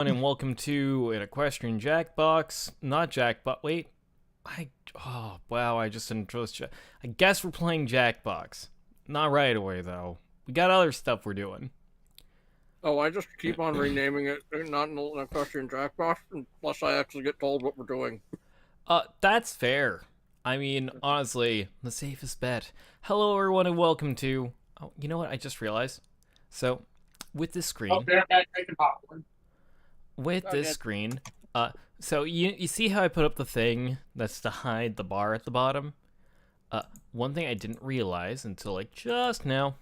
And welcome to An Equestrian JackBox. Not JackBox. Wait. Oh, wow, I just didn't trust. I guess we're playing JackBox. Not right away, though. We got other stuff we're doing. Oh, I just keep on renaming it, not an Equestrian JackBox, unless I actually get told what we're doing. That's fair. I mean, honestly, the safest bet. Hello, everyone, and welcome to. Oh, you know what? I just realized. So, with this screen. Oh, they're making popcorn. With this screen, so you see how I put up the thing that's to hide the bar at the bottom? One thing I didn't realize until like just now,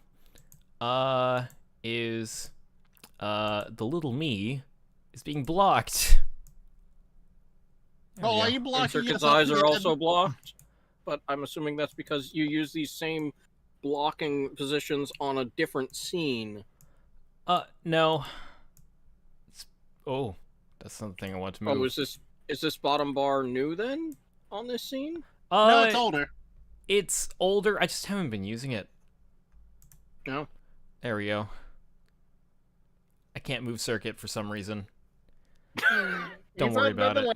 is the little me is being blocked. Oh, are you blocking Circuit's eyes are also blocked, but I'm assuming that's because you use these same blocking positions on a different scene. No. Oh, that's something I want to move. Oh, is this bottom bar new then on this scene? No, it's older. It's older. I just haven't been using it. No. There we go. I can't move circuit for some reason. Don't worry about it.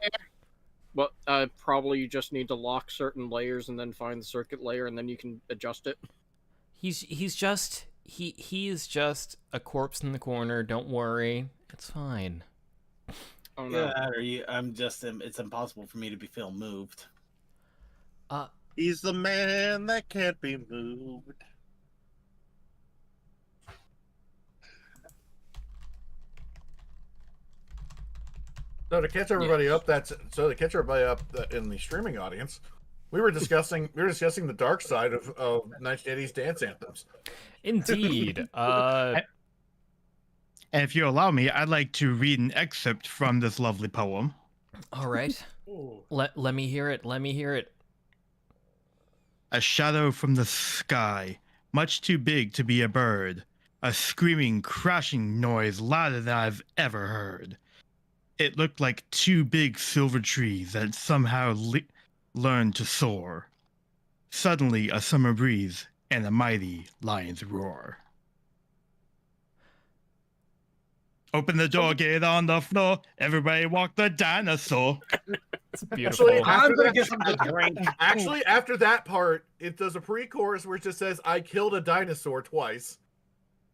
But probably you just need to lock certain layers and then find the circuit layer and then you can adjust it. He is just a corpse in the corner. Don't worry, it's fine. Oh no! It's impossible for me to feel moved. He's the man that can't be moved. So to catch everybody up, in the streaming audience, we were discussing the dark side of 1980s dance anthems. Indeed. And if you allow me, I'd like to read an excerpt from this lovely poem. All right. Let me hear it. Let me hear it. A shadow from the sky, much too big to be a bird. A screaming, crashing noise louder than I've ever heard. It looked like two big silver trees that somehow learned to soar. Suddenly, a summer breeze and a mighty lion's roar. Open the door, get on the floor. Everybody walk the dinosaur. It's beautiful. Actually, after that part, it does a pre-chorus where it just says, "I killed a dinosaur twice,"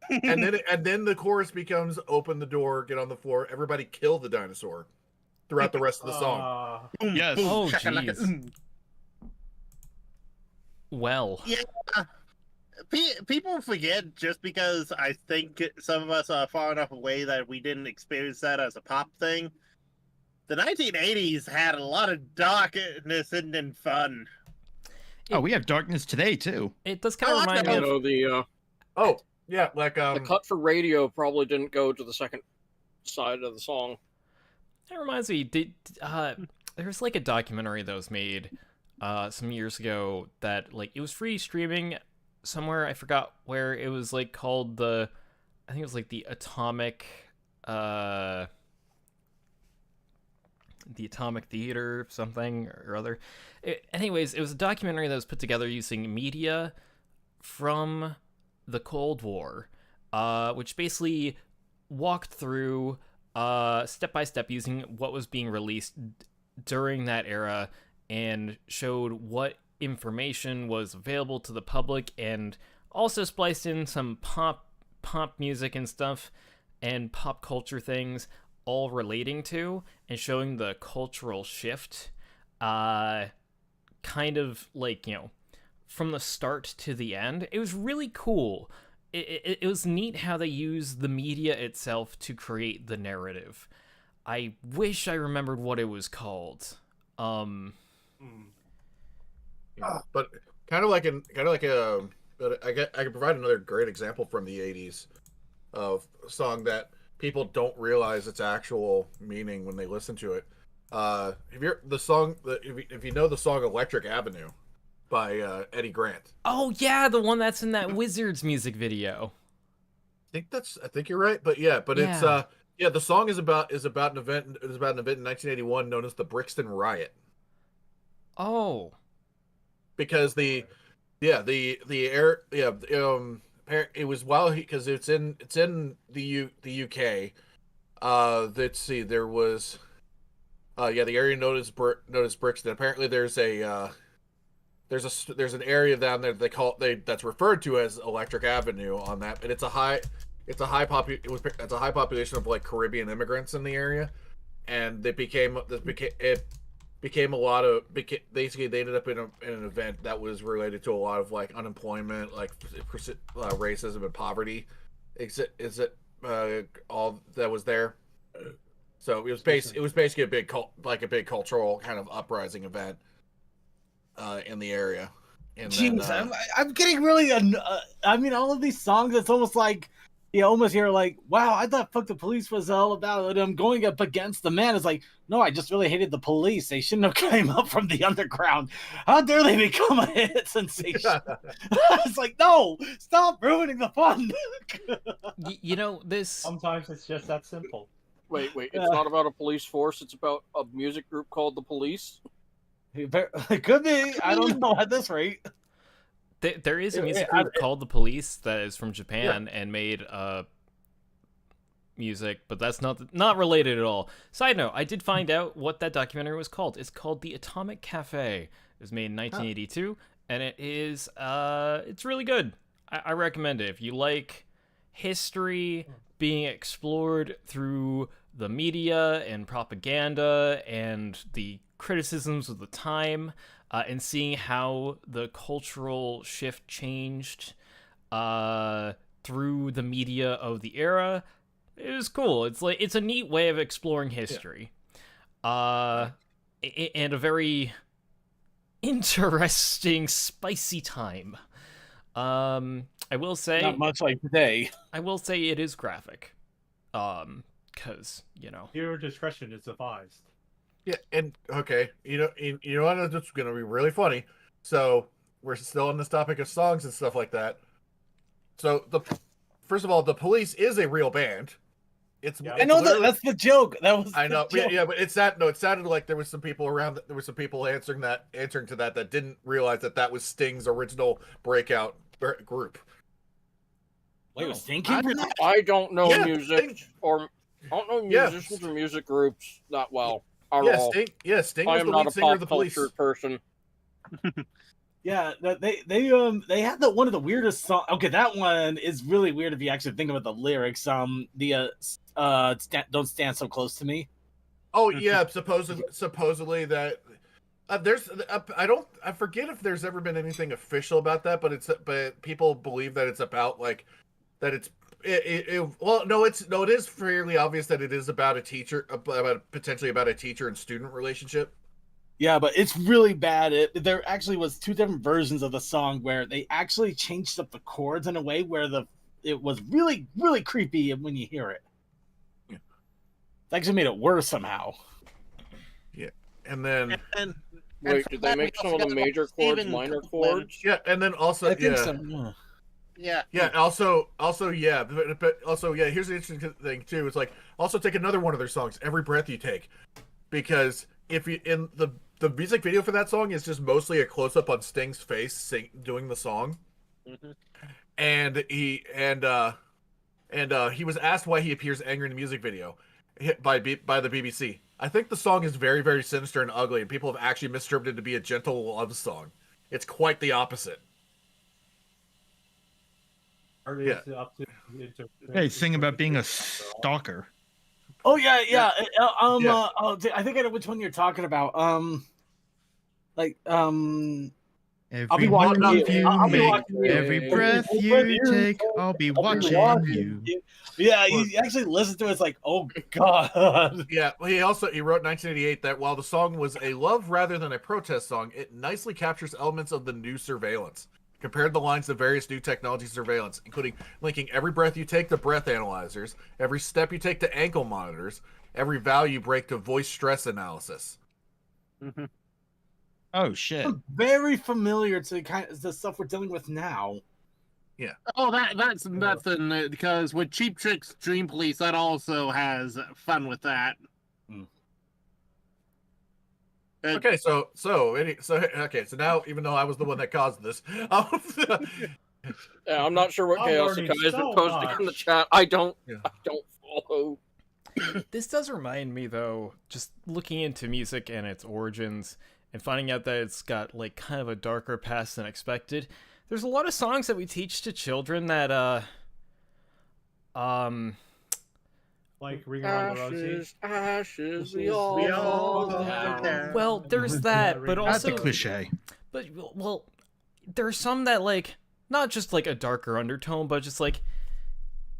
and then the chorus becomes, "Open the door, get on the floor, everybody kill the dinosaur." Throughout the rest of the song. Yes. Oh, jeez. Well. Yeah. People forget just because I think some of us are far enough away that we didn't experience that as a pop thing. The 1980s had a lot of darkness and fun. Oh, we have darkness today too. It does kind of remind me of the the cut for radio probably didn't go to the second side of the song. That reminds me. There's like a documentary that was made some years ago that like it was free streaming somewhere. I forgot where. It was like called I think it was like the Atomic Theater something or other. Anyways, it was a documentary that was put together using media from the Cold War, which basically walked through step by step using what was being released during that era and showed what information was available to the public, and also spliced in some pop music and stuff and pop culture things all relating to and showing the cultural shift kind of like, you know, from the start to the end. It was really cool. It was neat how they used the media itself to create the narrative. I wish I remembered what it was called. But I can provide another great example from the 80s of a song that people don't realize its actual meaning when they listen to it. If you know the song "Electric Avenue" by Eddie Grant. Oh yeah, the one that's in that Wizards music video. I think you're right, but yeah. The song is about an event in 1981 known as the Brixton Riot. Oh. Because it was because it's in the UK. Let's see. There was, the area noticed bricks. And apparently, there's an area down there that's referred to as Electric Avenue on that, and it's a high population of like Caribbean immigrants in the area, and became a lot of basically they ended up in an event that was related to a lot of like unemployment, like racism and poverty. Is it all that was there? So it was basically a big cultural kind of uprising event in the area. And Jeez, then, I'm getting really. I mean, all of these songs, it's almost like you almost hear like, "Wow, I thought "Fuck the Police" was all about going up against the man." It's like, no, I just really hated the police. They shouldn't have came up from the underground. How dare they become a hit sensation? It's like, no, stop ruining the fun. This. Sometimes it's just that simple. Wait, it's not about a police force. It's about a music group called the Police. It could be. I don't know at this rate. There is a music group called the Police that is from Japan and made music, but that's not related at all. Side note, I did find out what that documentary was called. It's called The Atomic Cafe. It was made in 1982, and it is it's really good. I recommend it if you like history being explored through the media and propaganda and the criticisms of the time. And seeing how the cultural shift changed through the media of the era, it was cool. It's a neat way of exploring history, and a very interesting, spicy time. I will say, Not much like today. I will say it is graphic, because Your discretion is advised. Yeah, and okay, you know what? It's gonna be really funny. So we're still on this topic of songs and stuff like that. So first of all, the Police is a real band. I know that's the joke. That was. I know, joke. yeah, but it sounded like there was some people around. There were some people answering to that didn't realize that was Sting's original breakout group. Wait, was Sting? I don't know music Sting. or I don't know musicians or music groups that well. Sting Sting was the lead singer of the Police. Person. Yeah, they had one of the weirdest songs. Okay, that one is really weird if you actually think about the lyrics. Don't stand so close to me. Oh yeah, supposedly that there's I forget if there's ever been anything official about that, but people believe that it's about like that it's. It is fairly obvious that it is about potentially about a teacher and student relationship. Yeah, but it's really bad. There actually was two different versions of the song where they actually changed up the chords in a way where it was really, really creepy when you hear it. Yeah. It actually made it worse somehow. Yeah, and then wait, did they make some of the major chords minor chords? Yeah, and then also I think so. Yeah. Yeah. Also, yeah. But also, yeah. Here's the interesting thing too. It's like also take another one of their songs, "Every Breath You Take," because if you in the music video for that song is just mostly a close up on Sting's face doing the song, and he was asked why he appears angry in the music video by the BBC. I think the song is very, very sinister and ugly, and people have actually misinterpreted it to be a gentle love song. It's quite the opposite. Yeah. Hey, sing about being a stalker. Oh yeah. I think I know which one you're talking about. Every watching one you. of you I'll be make, watching you. every breath you take, I'll be watching you. Yeah, you actually listen to it, it's like, oh god. Yeah, he wrote in 1988 that while the song was a love rather than a protest song, it nicely captures elements of the new surveillance. Compared the lines to various new technology surveillance, including linking every breath you take to breath analyzers, every step you take to ankle monitors, every value you break to voice stress analysis. Mm-hmm. Oh shit! Very familiar to the stuff we're dealing with now. Yeah. Oh, that's nothing because with Cheap Trick's Dream Police, that also has fun with that. Okay, so now even though I was the one that caused this, yeah, I'm not sure what Chaos Sakai has been posting in the chat. I don't follow. This does remind me, though, just looking into music and its origins and finding out that it's got, like, kind of a darker past than expected. There's a lot of songs that we teach to children that, Like Ring Around the Rosie. Ashes, ashes, we We all all fall go down. down. well, there's that, but That's also, a cliche. but, well, there's some that, like, not just, like, a darker undertone, but just, like,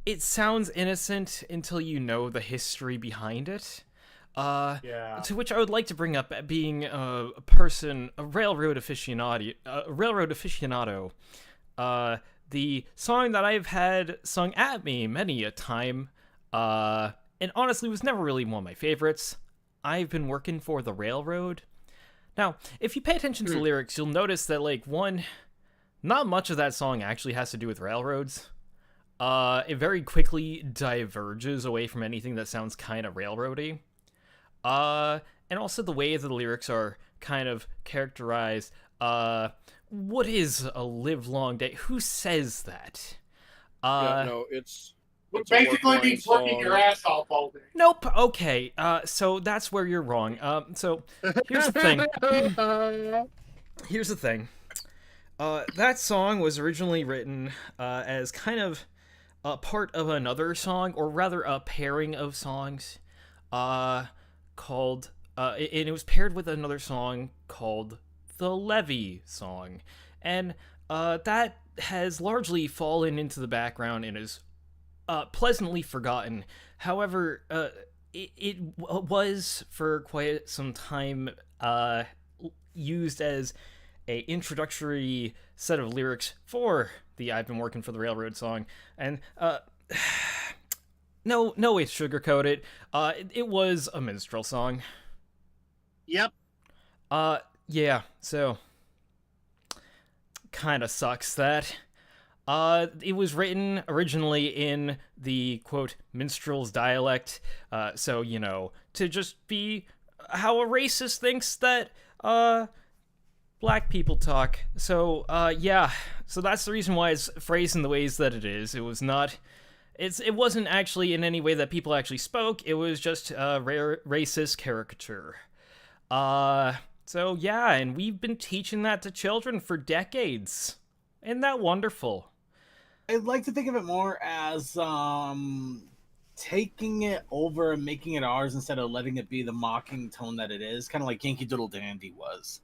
it sounds innocent until you know the history behind it. Yeah. To which I would like to bring up, being a railroad aficionado, the song that I've had sung at me many a time, and honestly was never really one of my favorites. I've been working for the railroad. Now, if you pay attention to the lyrics, you'll notice that, like, not much of that song actually has to do with railroads. It very quickly diverges away from anything that sounds kind of railroady. And also the way the lyrics are kind of characterized. What is a livelong day? Who says that? Yeah, no, it's a Basically work means line working song. your ass off all day. Nope. Okay. So that's where you're wrong. So here's the thing. Here's the thing. That song was originally written as kind of a part of another song, or rather a pairing of songs, called, and it was paired with another song called the Levee Song. And that has largely fallen into the background and is pleasantly forgotten. However, it was for quite some time used as a introductory set of lyrics for the I've Been Working for the Railroad song. And no way to sugarcoat it. It was a minstrel song. Yep. Yeah, so kind of sucks that. It was written originally in the, quote, minstrel's dialect, so, you know, to just be how a racist thinks that, black people talk. So, yeah, so that's the reason why it's phrased in the ways that it is. It wasn't actually in any way that people actually spoke, it was just a racist caricature. So, yeah, and we've been teaching that to children for decades. Isn't that wonderful? I'd like to think of it more as taking it over and making it ours instead of letting it be the mocking tone that it is, kind of like Yankee Doodle Dandy was.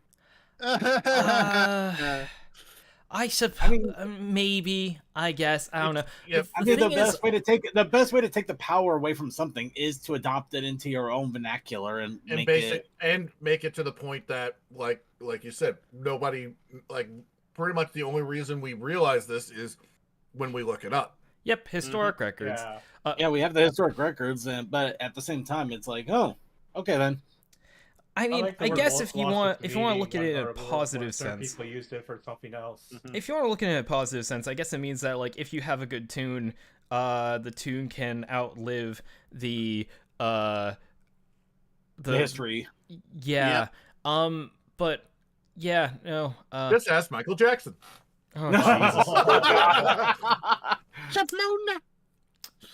I suppose, maybe, I guess, I don't know. Yep. I mean, the thing is- best way to take the power away from something is to adopt it into your own vernacular and make it. And make it to the point that, like you said, nobody, like, pretty much the only reason we realize this is when we look it up. Yep, historic records. Yeah. Yeah, we have the historic records, but at the same time, it's like, oh, okay then. I mean, like the I word guess if you want lost to its look at it meaning, in a like, or positive certain sense. People used it for something else. If you want to look at it in a positive sense, I guess it means that, like, if you have a good tune, the tune can outlive the history. Yeah. But yeah, no. Just ask Michael Jackson. Oh, Jesus.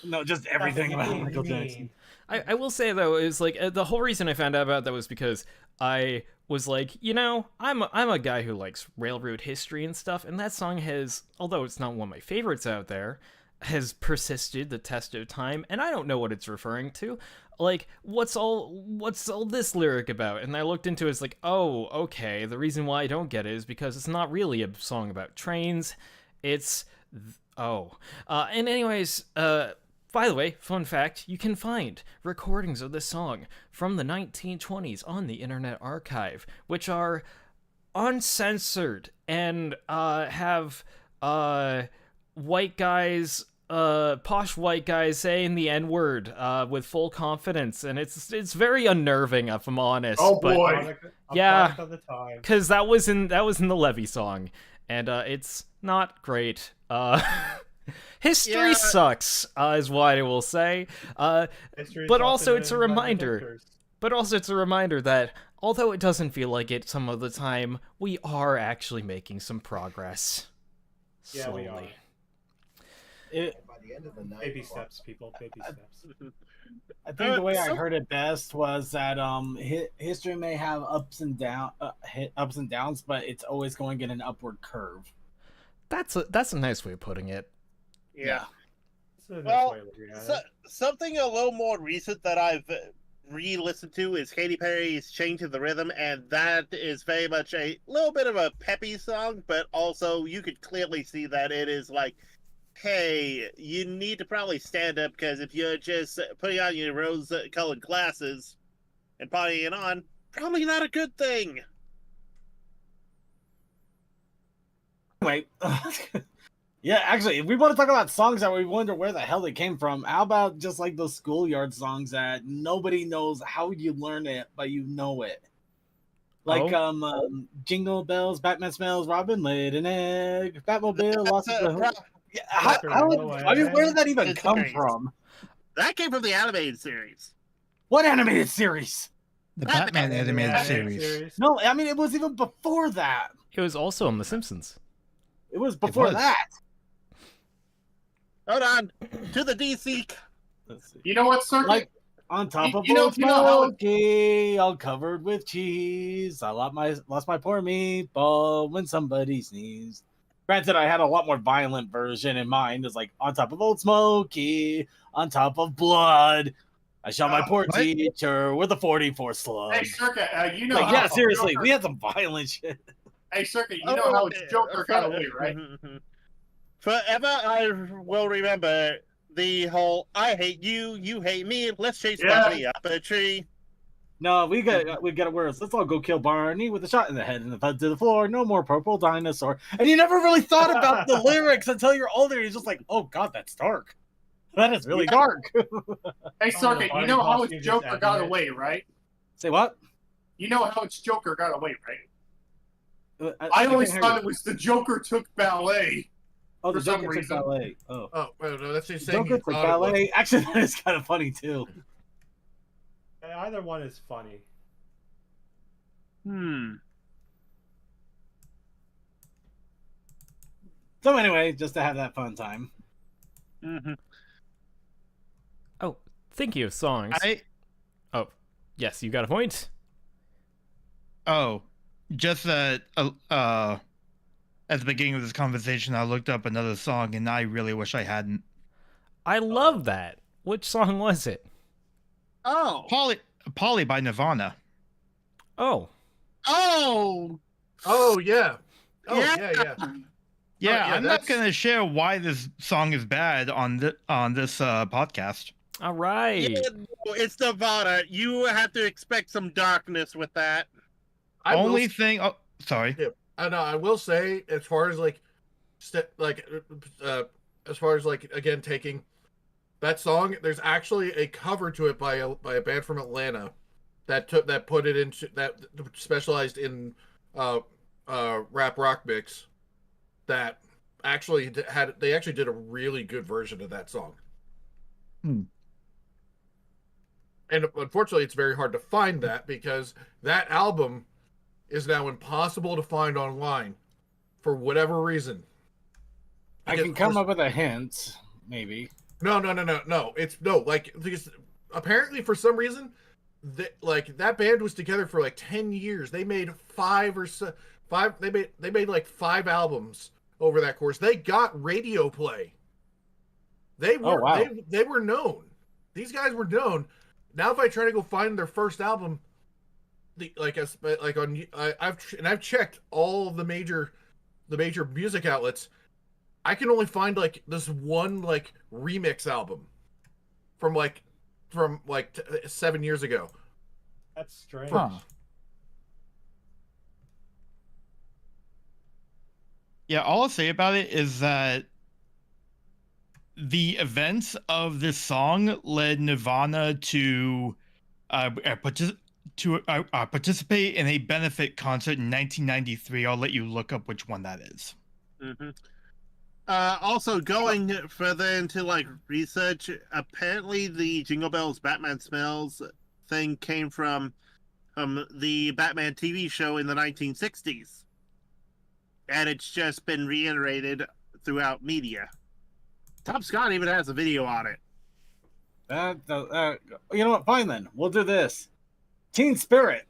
No, just everything about Michael Jackson. I will say though, is like the whole reason I found out about that was because I was like, you know, I'm a guy who likes railroad history and stuff, and that song has, although it's not one of my favorites out there, has persisted the test of time, and I don't know what it's referring to. Like, what's all this lyric about? And I looked into it, it's like, oh, okay, the reason why I don't get it is because it's not really a song about trains, it's, and anyways, by the way, fun fact, you can find recordings of this song from the 1920s on the Internet Archive, which are uncensored and have white guys, posh white guys saying the N-word with full confidence, and it's very unnerving if I'm honest. Oh, but, boy. Yeah. Product of the time. because that was in the Levee song, and it's not great. History Yeah. sucks, is what I will say. History is But often also it's a written by the reminder. victors. But also it's a reminder that although it doesn't feel like it some of the time, we are actually making some progress. Yeah, we are. Slowly. Baby steps, people. Baby steps. I think the way I so- heard it best was that history may have ups and downs, but it's always going in an upward curve. That's a nice way of putting it. Yeah. That's a nice Well, way of looking at So, it. something a little more recent that I've re-listened to is Katy Perry's "Chained to the Rhythm," and that is very much a little bit of a peppy song, but also you could clearly see that it is like, hey, you need to probably stand up, because if you're just putting on your rose-colored glasses and partying on, probably not a good thing. Anyway, yeah, actually, if we want to talk about songs that we wonder where the hell they came from, how about just like those schoolyard songs that nobody knows how you learn it, but you know it? Like Jingle Bells, Batman Smells, Robin laid an egg, Batmobile lost That's, the pro- yeah, I mean, where did that even It's come crazy. from? That came from the animated series. What animated series? The Batman animated Yeah, series. No, I mean it was even before that. It was also on The Simpsons. It was before was. that. Hold on. To the DC. Let's see. You know what, Circuit? Like on top of You know Old how- Smoky, all covered with cheese. I lost my poor meatball when somebody sneezed. Granted, I had a lot more violent version in mind. It's like on top of Old Smoky, on top of blood. I shot my poor what? teacher with a 44 slug. Hey, Circuit, you know Like, how yeah, seriously, Joker, we had some violent shit. Hey, Circuit, you know how Joker got away, right? Forever I will remember the whole "I hate you, you hate me, let's chase Yeah. Bumpy up a tree." No, we got it worse. Let's all go kill Barney with a shot in the head and the thud to the floor. No more purple dinosaur. And you never really thought about the lyrics until you're older. You're just like, oh god, that's dark. That is really dark. Hey, Circuit, you know how its Joker got adding it. away, right? Say what? You know how its Joker got away, right? I can't always hear thought you. it was the Joker took ballet. Oh, the for some Joker took reason. ballet. Oh, Oh, wait, no, that's just saying Joker he took thought it was. ballet. Actually, that is kind of funny too. Either one is funny. So anyway, just to have that fun time. Oh, thinking of songs. Oh, yes, you got a point. Oh, just that at the beginning of this conversation, I looked up another song, and I really wish I hadn't. I love that. Which song was it? Oh, Polly by Nirvana. Oh, oh, Oh, yeah. Oh, Yeah. yeah. Yeah, yeah, I'm not that's- gonna share why this song is bad on this podcast. all right. yeah, no, it's Nirvana. You have to expect some darkness with that. I will Only thing. Oh, sorry. I know. I will say, as far as like, as far as like again taking that song, there's actually a cover to it by a band from Atlanta that put it into that specialized in rap rock mix that actually they actually did a really good version of that song. Hmm. And unfortunately, it's very hard to find that because that album is now impossible to find online for whatever reason. I can come up with a hint, maybe. No. It's like because apparently for some reason, that band was together for like 10 years. They made five. They made like 5 albums over that course. They got radio play. They were wow. they were known. These guys were known. Now if I try to go find their first album, I've checked all of the major music outlets. I can only find like this one like remix album from 7 years ago. That's strange. Huh. Yeah, all I'll say about it is that the events of this song led Nirvana to participate in a benefit concert in 1993. I'll let you look up which one that is. Also, going further into like research, apparently the Jingle Bells Batman Smells thing came from the Batman TV show in the 1960s, and it's just been reiterated throughout media. Tom Scott even has a video on it. You know what? Fine then. We'll do this. Teen Spirit.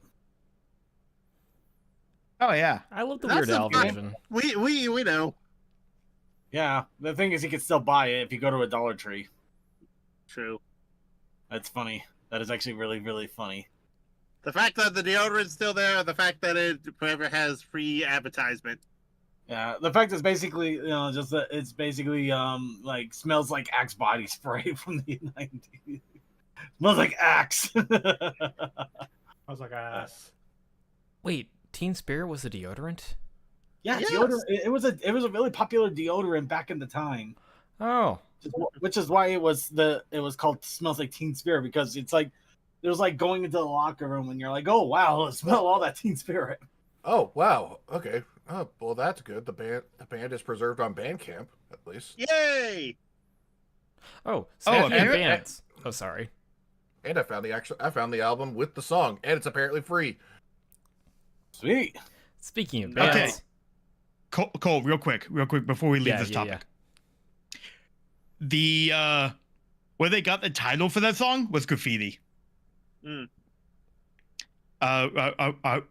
Oh yeah. I love the That's Weird a Al fun- version. We know. Yeah. The thing is, you can still buy it if you go to a Dollar Tree. True. That's funny. That is actually really, really funny. The fact that the deodorant's still there, the fact that it forever has free advertisement. Yeah, the fact is basically, just that it's basically like smells like Axe body spray from the 90s. Smells like Axe. I was like, ass. Wait, Teen Spirit was a deodorant? Yeah, Yes. deodorant. It was a really popular deodorant back in the time, Oh, which is why it was called Smells Like Teen Spirit, because it's like it was like going into the locker room and you're like, oh wow, smell all that Teen Spirit. Oh wow. Okay. Oh well, that's good. The band is preserved on Bandcamp at least, Yay! oh, speaking of and- bands. Oh, sorry. and I found the album with the song, and it's apparently free. Sweet. Speaking of Okay. bands. Cole, real quick before we leave this yeah, topic. The where they got the title for that song was Graffiti. Mm.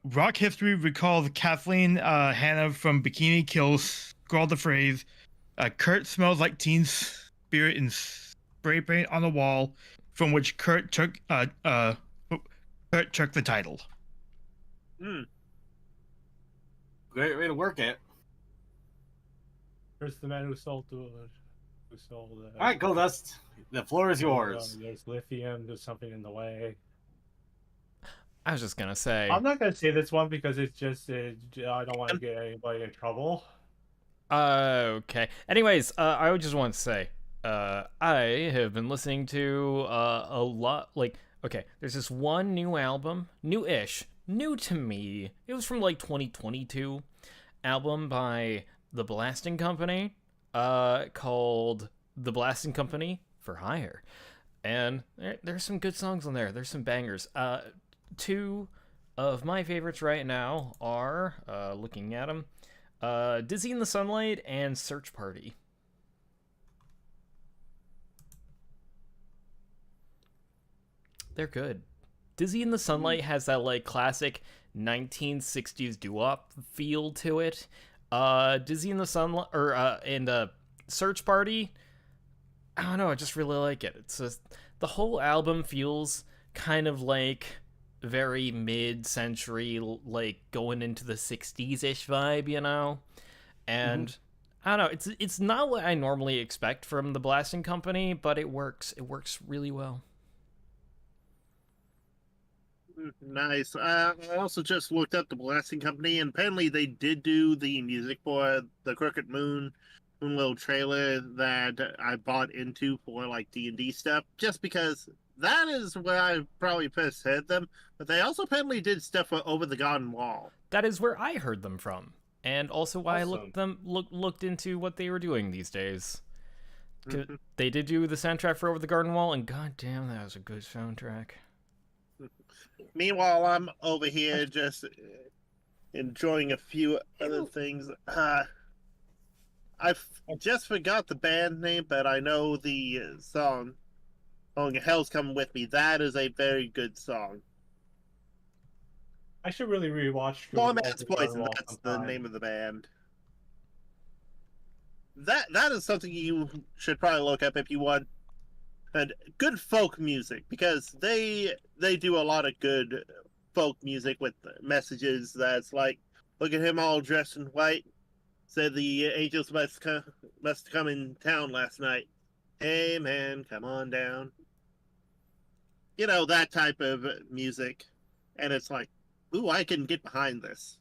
Rock History recalls Kathleen Hanna from Bikini Kill scrawled the phrase, Kurt smells like teen spirit in spray paint on the wall, from which Kurt took the title. Great way to work it. There's the man who sold All right, Goldust. The floor is yours. There's lithium. There's something in the way. I was just gonna say. I'm not gonna say this one because it's just I don't want to get anybody in trouble. Okay. Anyways, I would just want to say, I have been listening to a lot. Like, okay, there's this one new album, new-ish, new to me. It was from like 2022, album by The Blasting Company, called The Blasting Company for Hire, and there's some good songs on there. There's some bangers. Two of my favorites right now are, looking at them, Dizzy in the Sunlight and Search Party. They're good. Dizzy in the Sunlight has that like classic 1960s doo-wop feel to it. Dizzy in the Sunlight, or and Search Party, I don't know, I just really like it. It's just, the whole album feels kind of like very mid-century, like going into the 60s-ish vibe, you know? And I don't know, it's not what I normally expect from the Blasting Company, but it works. It works really well. Nice. I also just looked up the Blasting Company, and apparently they did do the music for the Crooked Moon little trailer that I bought into for like D&D stuff, just because that is where I probably first heard them. But they also apparently did stuff for Over the Garden Wall. That is where I heard them from, and also why Awesome. I looked into what they were doing these days. 'Cause they did do the soundtrack for Over the Garden Wall, and goddamn, that was a good soundtrack. Meanwhile, I'm over here just enjoying a few other things. I just forgot the band name, but I know the song. Oh, Hell's Coming With Me. That is a very good song. I should really rewatch. Poor Man's Poison. That's the name of the band. That is something you should probably look up if you want. And good folk music, because they do a lot of good folk music with messages that's like, look at him all dressed in white. Said the angels must come in town last night. Hey man, come on down. You know, that type of music. And it's like, ooh, I can get behind this.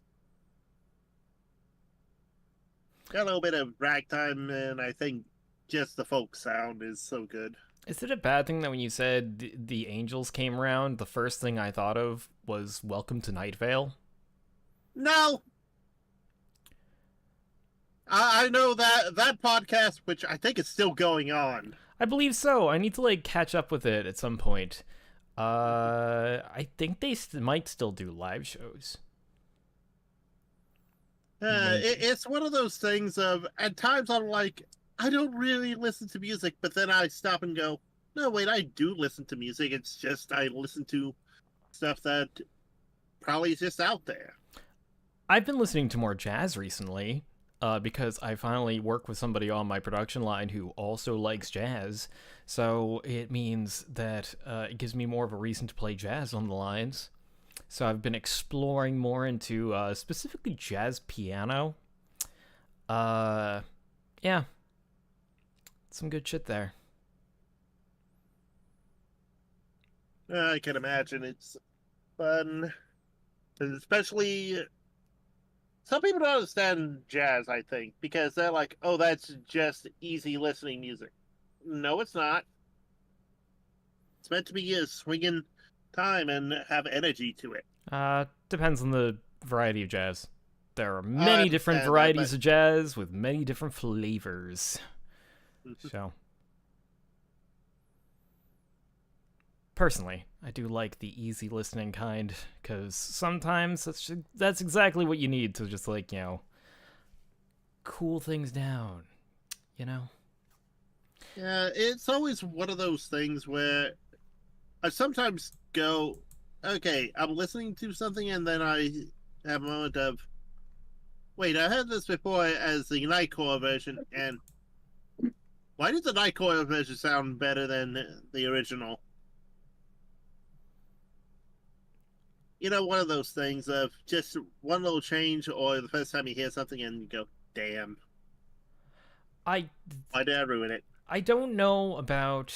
Got a little bit of ragtime, and I think just the folk sound is so good. Is it a bad thing that when you said the angels came around, the first thing I thought of was Welcome to Night Vale? No! I know that podcast, which I think is still going on. I believe so. I need to like catch up with it at some point. I think they might still do live shows. It's one of those things of, at times I'm like, I don't really listen to music, but then I stop and go, no, wait, I do listen to music. It's just I listen to stuff that probably is just out there. I've been listening to more jazz recently because I finally work with somebody on my production line who also likes jazz. So it means that it gives me more of a reason to play jazz on the lines. So I've been exploring more into specifically jazz piano. Yeah. Some good shit there. I can imagine it's fun. And especially, some people don't understand jazz, I think, because they're like, oh, that's just easy listening music. No, it's not. It's meant to be a swinging time and have energy to it. Depends on the variety of jazz. There are many different understand that, varieties but- of jazz with many different flavors. So, personally, I do like the easy listening kind, because sometimes that's exactly what you need to just, like, you know, cool things down, you know? Yeah, it's always one of those things where I sometimes go, okay, I'm listening to something, and then I have a moment of, wait, I heard this before as the Nightcore version, and why did the Nightcore version sound better than the original? You know, one of those things of just one little change, or the first time you hear something and you go, damn, why did I ruin it? I don't know about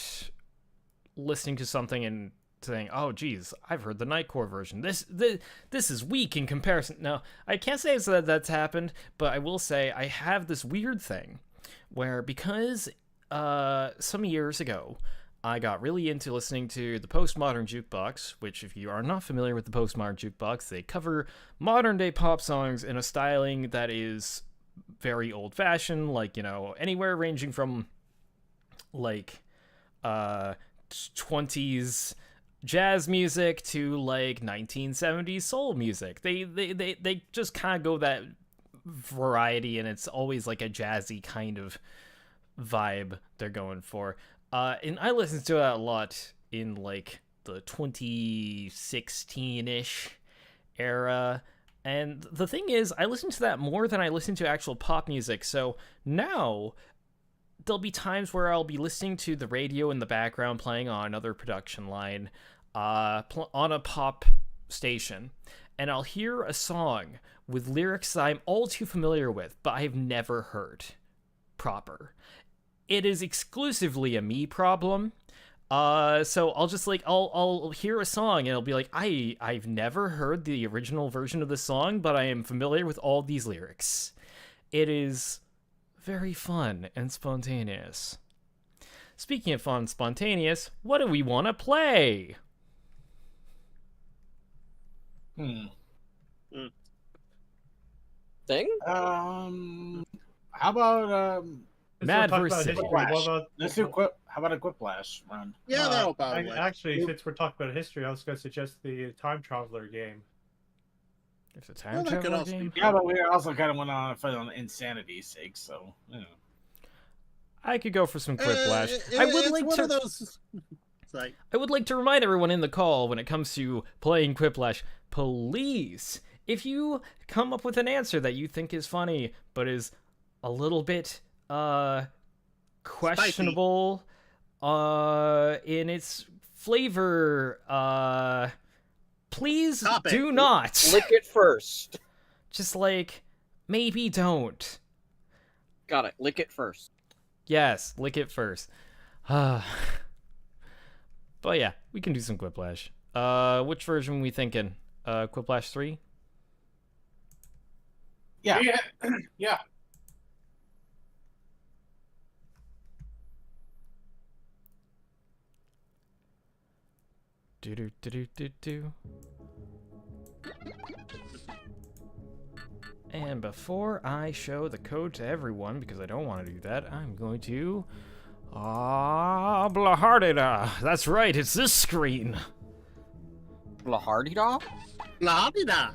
listening to something and saying, "Oh, geez, I've heard the Nightcore version. This is weak in comparison." No, I can't say that that's happened, but I will say I have this weird thing where, because some years ago I got really into listening to the Postmodern JackBox, which, if you are not familiar with the Postmodern JackBox, they cover modern day pop songs in a styling that is very old fashioned, like, you know, anywhere ranging from like 20s jazz music to like 1970s soul music. They just kind of go that variety, and it's always like a jazzy kind of vibe they're going for. And I listened to it a lot in like the 2016-ish era. And the thing is, I listen to that more than I listen to actual pop music. So now there'll be times where I'll be listening to the radio in the background playing on another production line on a pop station, and I'll hear a song with lyrics that I'm all too familiar with, but I've never heard proper. It is exclusively a me problem. So I'll just like I'll hear a song and it'll be like, I've never heard the original version of the song, but I am familiar with all these lyrics. It is very fun and spontaneous. Speaking of fun and spontaneous, what do we want to play? Thing? How about Mad Since we're talking versus about history, what about let's do Quip. How about a Quiplash run? Yeah, that'll probably work. Actually, since we're talking about history, I was going to suggest the Time Traveler game. It's a time Well, that could travel also game. be Yeah, but we also kind of went on for insanity's sake, so you know. I could go for some Quiplash. I would it's like one to. of those. It's like, I would like to remind everyone in the call, when it comes to playing Quiplash, please, if you come up with an answer that you think is funny but is a little bit questionable in its flavor, please Stop it. do not. Lick it first. Just like, maybe don't. Got it. Lick it first. Yes, lick it first. But yeah, we can do some Quiplash. Which version we thinking? Quiplash 3? Yeah. Yeah. Do. And before I show the code to everyone, because I don't want to do that, I'm going to... Blahardida. That's right, it's this screen. Lahardida? la-di-da.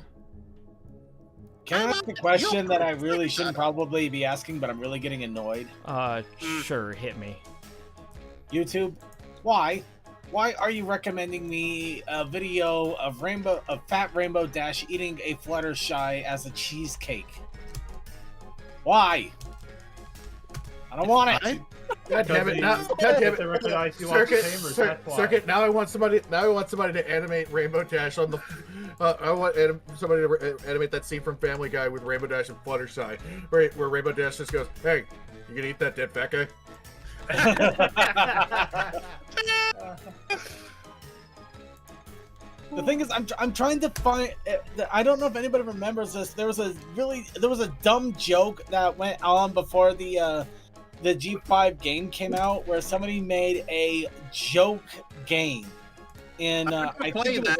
Can I ask a question that I really shouldn't probably be asking, but I'm really getting annoyed? Sure, hit me. YouTube, why? Why are you recommending me a video of Fat Rainbow Dash eating a Fluttershy as a cheesecake? Why? I don't want it. God damn it! God damn They it! recognize you on Circuit, camera, that's why. Circuit. Now I want somebody. Now I want somebody to animate Rainbow Dash on the. I want somebody to animate that scene from Family Guy with Rainbow Dash and Fluttershy, where Rainbow Dash just goes, "Hey, you gonna eat that dead fat guy?" The thing is, I'm trying to find. I don't know if anybody remembers this. There was a dumb joke that went on before the G5 game came out, where somebody made a joke game, and I think it was,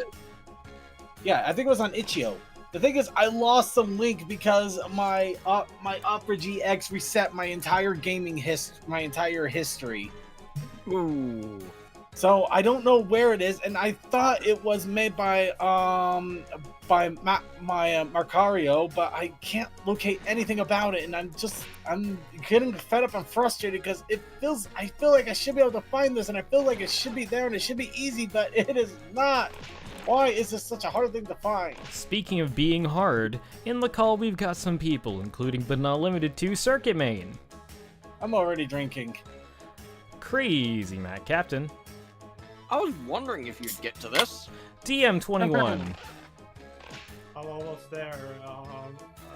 yeah, I think it was on Itch.io. The thing is, I lost some link because my Opera GX reset my entire my entire history. Ooh. So I don't know where it is, and I thought it was made by Marcario, but I can't locate anything about it, and I'm getting fed up and frustrated because I feel like I should be able to find this, and I feel like it should be there and it should be easy, but it is not. Why is this such a hard thing to find? Speaking of being hard, in the call we've got some people, including but not limited to Circuit Main, I'm already drinking. Crazy Matt Captain, I was wondering if you'd get to this. DM21, I'm almost there.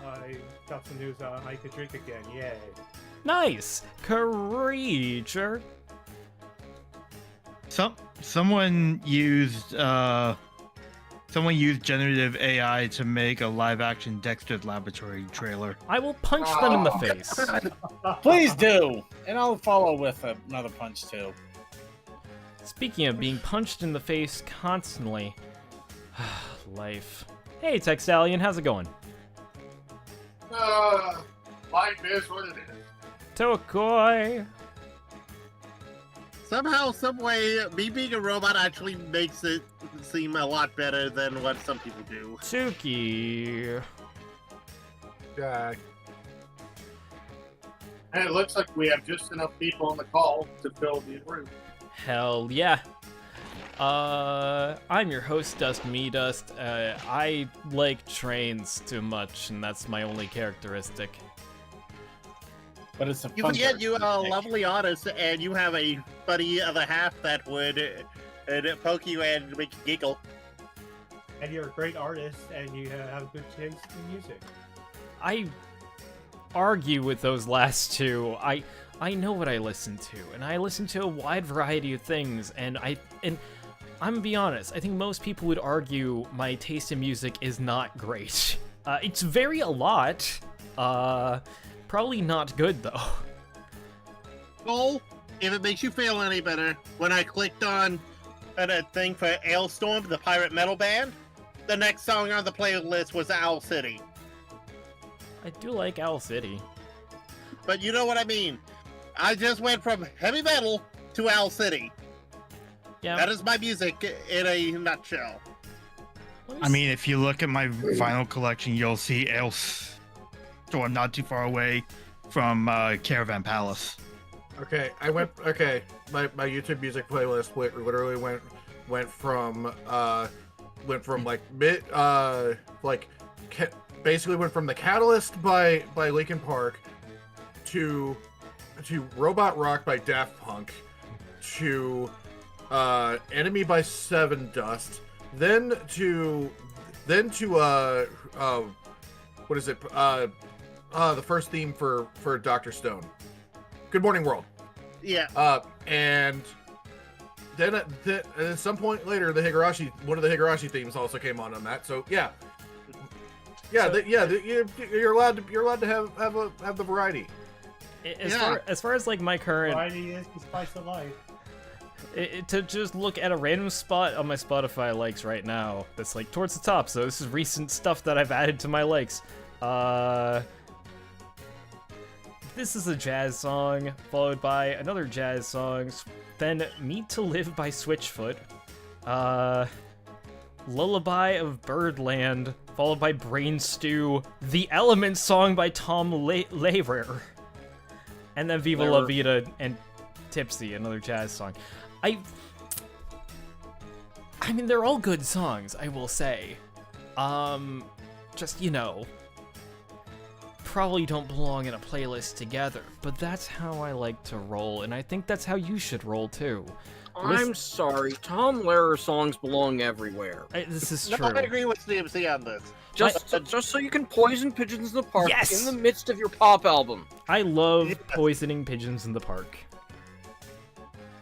I got some news. I could drink again. Yay. nice, Creature, Someone used generative AI to make a live-action Dexter Laboratory trailer. I will punch them in the face. Please do, and I'll follow with another punch too. Speaking of being punched in the face constantly, life. Hey, Textalion, how's it going? Life is what it is. Tokoi. Somehow, someway, me being a robot actually makes it seem a lot better than what some people do. Tuki. Yeah. And it looks like we have just enough people on the call to fill the room. Hell yeah. I'm your host, Dust Me Dust. I like trains too much, and that's my only characteristic. But it's a You fun forget you are a character. lovely artist, and you have a funny other half that would poke you and make you giggle. And you're a great artist, and you have good taste in music. I argue with those last two. I know what I listen to, and I listen to a wide variety of things, and I'm gonna be honest, I think most people would argue my taste in music is not great. It's very a lot. Probably not good though. Cole, if it makes you feel any better, when I clicked on a thing for Ailstorm, the pirate metal band, the next song on the playlist was Owl City. I do like Owl City. But you know what I mean. I just went from heavy metal to Owl City. Yeah. That is my music in a nutshell. I mean, if you look at my vinyl collection, you'll see Ailstorm not too far away from Caravan Palace. Okay, my YouTube music playlist literally went from basically went from The Catalyst by Linkin Park to Robot Rock by Daft Punk to Enemy by Seven Dust, then to what is it? The first theme for Dr. Stone. Good Morning World. Yeah. And then at some point later, one of the Higurashi themes also came on that. So yeah, you're allowed to have the variety. As far as like my current, Variety is the spice of life. to just look at a random spot on my Spotify likes right now that's like towards the top, so this is recent stuff that I've added to my likes. This is a jazz song, followed by another jazz song, then Meet to Live by Switchfoot, Lullaby of Birdland, followed by Brain Stew, The Elements song by Tom Lehrer, and then Viva La Vida and Tipsy, another jazz song. I mean, they're all good songs, I will say. Just, you know, probably don't belong in a playlist together, but that's how I like to roll, and I think that's how you should roll too. I'm sorry, Tom Lehrer songs belong everywhere. This is No, true. I agree with CMC on this. Just so you can poison pigeons in the park Yes! in the midst of your pop album. I love poisoning pigeons in the park.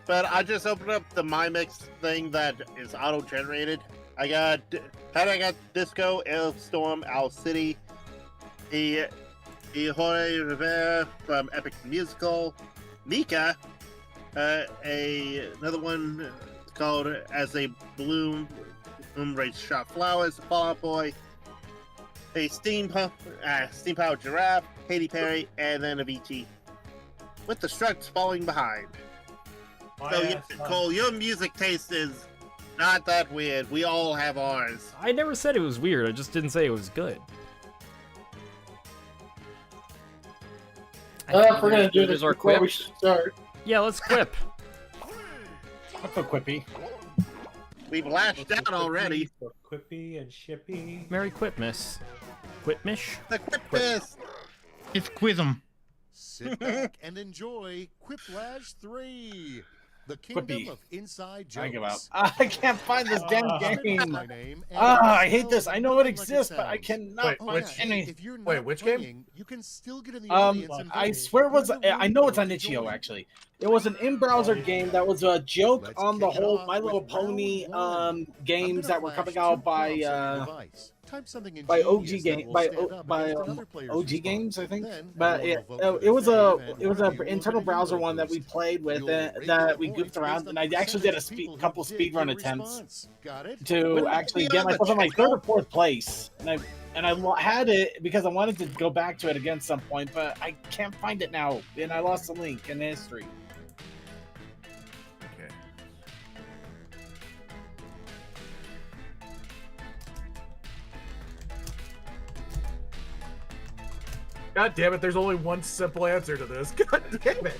But I just opened up the MyMix thing that is auto-generated. I got Disco, Ailstorm, Owl City, Jorge Rivera from Epic Musical, Nika, another one called As They Bloom, Race Shot Flowers, Fall Out Boy, a Steam Powered Giraffe, Katy Perry, and then Avicii, with the Struts falling behind. So, Cole, your music taste is not that weird. We all have ours. I never said it was weird, I just didn't say it was good. If we're gonna do Is this our before we quips? should start. Yeah, let's quip. That's a quippy. We've lashed out already. For Quippy and Shippy. Merry Quipmas. Quipmish? The Quipmas! It's Quizm. Sit back and enjoy Quiplash 3, the kingdom Quippy. of inside I jokes. give up. I can't find this damn game. My name and I hate spell this. I know it like exists, but I sounds. cannot Wait, find which- any. If you're Wait, not which game? playing, you can still get in the audience and I vote. swear it was. We're the I know it's on winner to Itch.io join. actually. It was an in-browser game that was a joke Let's on the kick it whole off My Little with Pony round one. games that were coming out by Type something by OG ingenious that game will by stand up by against other players' OG response. games I think. Then But everyone will vote for it was their a fave it was and a review internal of browser video one that we boost. played with You'll rate that the we points goofed around, based and on I the actually did a percentage of people who couple did speed run your attempts response. Got it? to actually get myself in like 3rd or 4th place, and I had it because I wanted to go back to it again some point, but I can't find it now, and I lost the link in history. Okay. God damn it, there's only one simple answer to this. God damn it.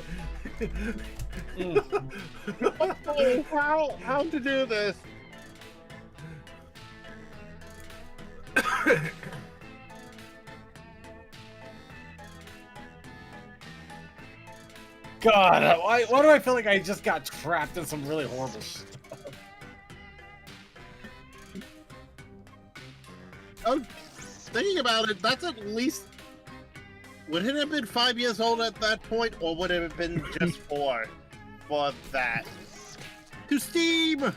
How to do this? God, why do I feel like I just got trapped in some really horrible stuff? Oh, thinking about it, that's at least. Would it have been 5 years old at that point, or would it have been just 4 for that? To Steam!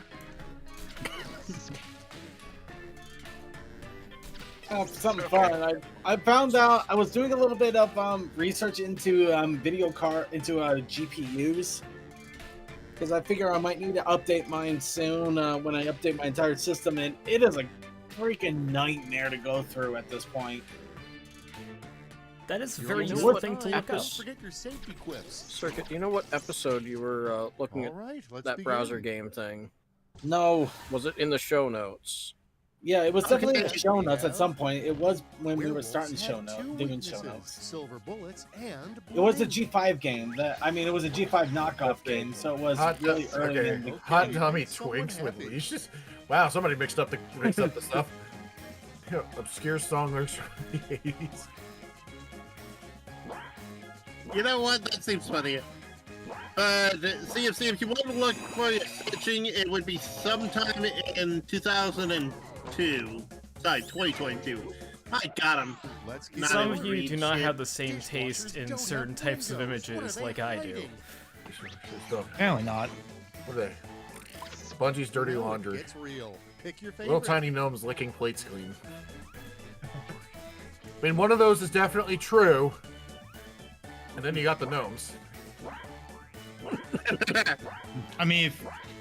Something fun. I found out I was doing a little bit of research into GPUs because I figure I might need to update mine soon when I update my entire system, and it is a freaking nightmare to go through at this point. That is a You're very on useful your thing to time. look up. Don't forget your safety quips. Circuit, do you know what episode you were looking All at right, let's that begin. browser game thing? No, Was it in the show notes? yeah, it was definitely in Okay. show notes at some point. It was when we were Werewolves starting have show notes, two doing show weaknesses, notes. silver bullets and It was a blue. G5 game. It was a G5 knockoff Okay. game, so it was Hot, really early okay. in the Hot game. Dummy Someone Twinks with happy. leashes. Wow, somebody mixed up the stuff. Yeah, obscure song lyrics from the 80s. You know what? That seems funny. CFC, if you want to look for your stitching, it would be sometime in 2002. Sorry, 2022. I got him. Let's get Not Some even of you read do not shit. have the same taste in Dishwashers certain don't have types of windows. What images are they like I do. hiding? Stuff. Apparently not. What are they? Bungie's dirty Now laundry. It's real. Pick your favorite. Little tiny gnomes licking plates clean. I mean, one of those is definitely true. And then you got the gnomes. I mean,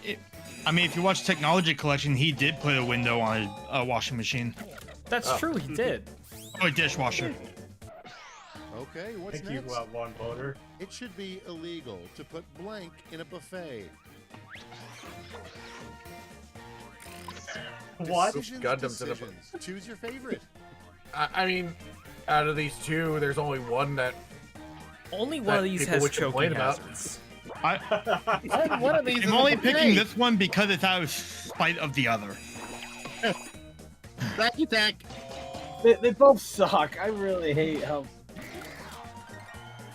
if you watch Technology Collection, he did put a window on a washing machine. That's Oh. true, he did. Oh, a dishwasher. Okay, what's Thank you, next? one voter. It should be illegal to put blank in a buffet. What? Gundams in a- Decisions. Choose your favorite. I mean, out of these two, there's only one that Only one That of these people has would choking complain about. hazards. One of these is I'm only a picking mistake. this one because it's out of spite of the other. Thank you, Tech. They both suck. I really hate how.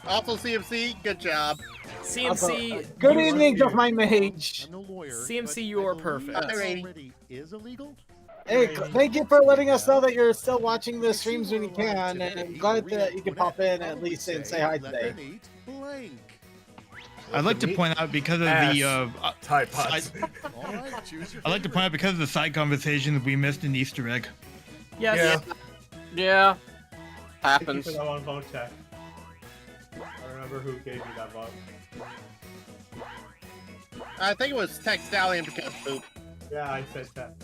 Also, CMC, good job. CMC, Good you- evening, just my mage. I'm no lawyer. CMC, but you I are believe perfect. it Alrighty. already is illegal. Hey, thank you for letting us know that you're still watching the streams when you can. And I'm glad that you can pop in at least and say hi Let today. them eat blank. I'd like to point out because of the Tide Pods. All right, choose your I'd like to point out because of the side conversations we missed an Easter egg. Yes. Yeah. Thank you Happens. for that one vote, Tech. I remember who gave me that vote. I think it was Tech Stallion because poop. Yeah, I said that.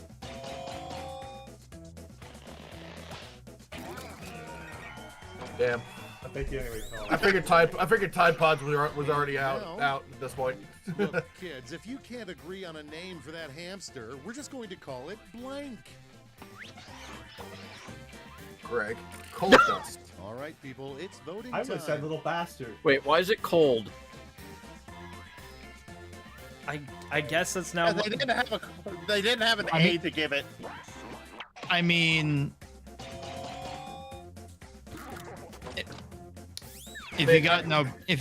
Damn. Thank you anyway, Colin. I figured Tide Pods was already out at this point. Look, kids, if you can't agree on a name for that hamster, we're just going to call it blank. Greg, coal dust. All right, people, it's voting I time. would have said little bastard. Wait, why is it cold? I guess that's now. They didn't have an I A mean- to give it. I mean, if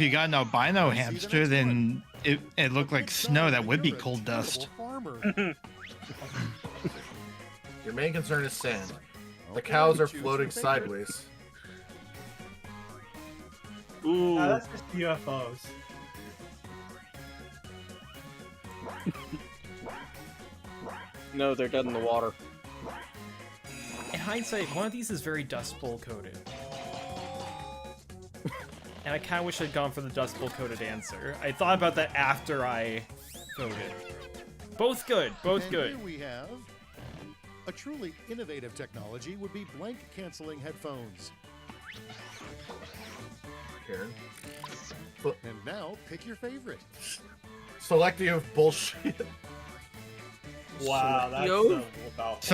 you got an albino hamster, then it looked like snow. That would be cold dust. Farmer. Your main concern is sand. The Okay, cows are choose your floating favorite. sideways. Ooh. That's just UFOs. No, they're dead in the water. In hindsight, one of these is very Dust Bowl coated. And I kind of wish I'd gone for the Dust Bowl coated answer. I thought about that after I voted. Both good, both And good. Here we have a truly innovative technology would be blank canceling headphones. Karen. And now pick your favorite. Selective bullshit. Wow, that's Yo. about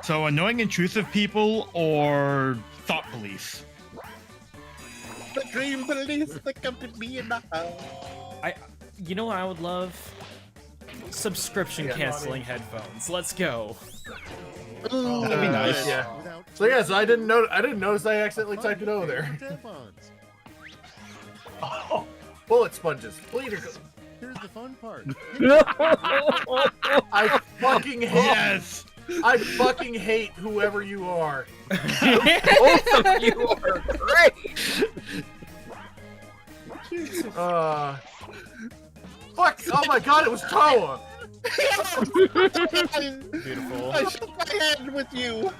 So annoying intrusive people or thought police. The dream police that come to me in the house. You know what I would love? Subscription Yeah. canceling headphones. Let's go. Ooh, That'd be nice. Yeah. Without So yes, I didn't notice I accidentally typed it over there. Tampons. Bullet sponges. Bleeder. Here's the fun part. I fucking hate. Yes. I fucking hate whoever you are. Both of you are great! Fuck! Oh my god, it was Toa. Beautiful. I shook my hand with you.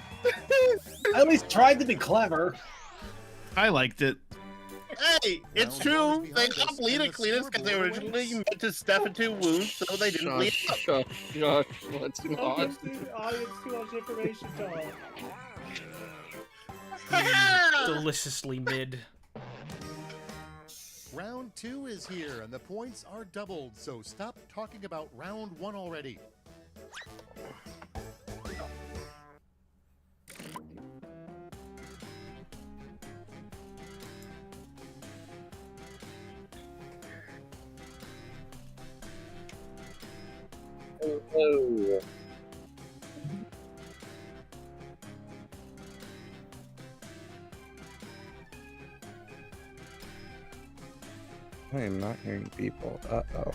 I at least tried to be clever. I liked it. Hey, it's Well, true. the They behind got us bleed and it the cleaners because they scoreboard originally awaits. meant to step into wounds so they didn't bleed up. Shush, let's Don't not. give the audience too much information, Tom. Deliciously mid. Round 2 is here, and the points are doubled, so stop talking about round 1 already. Oh. I am not hearing people. Uh-oh.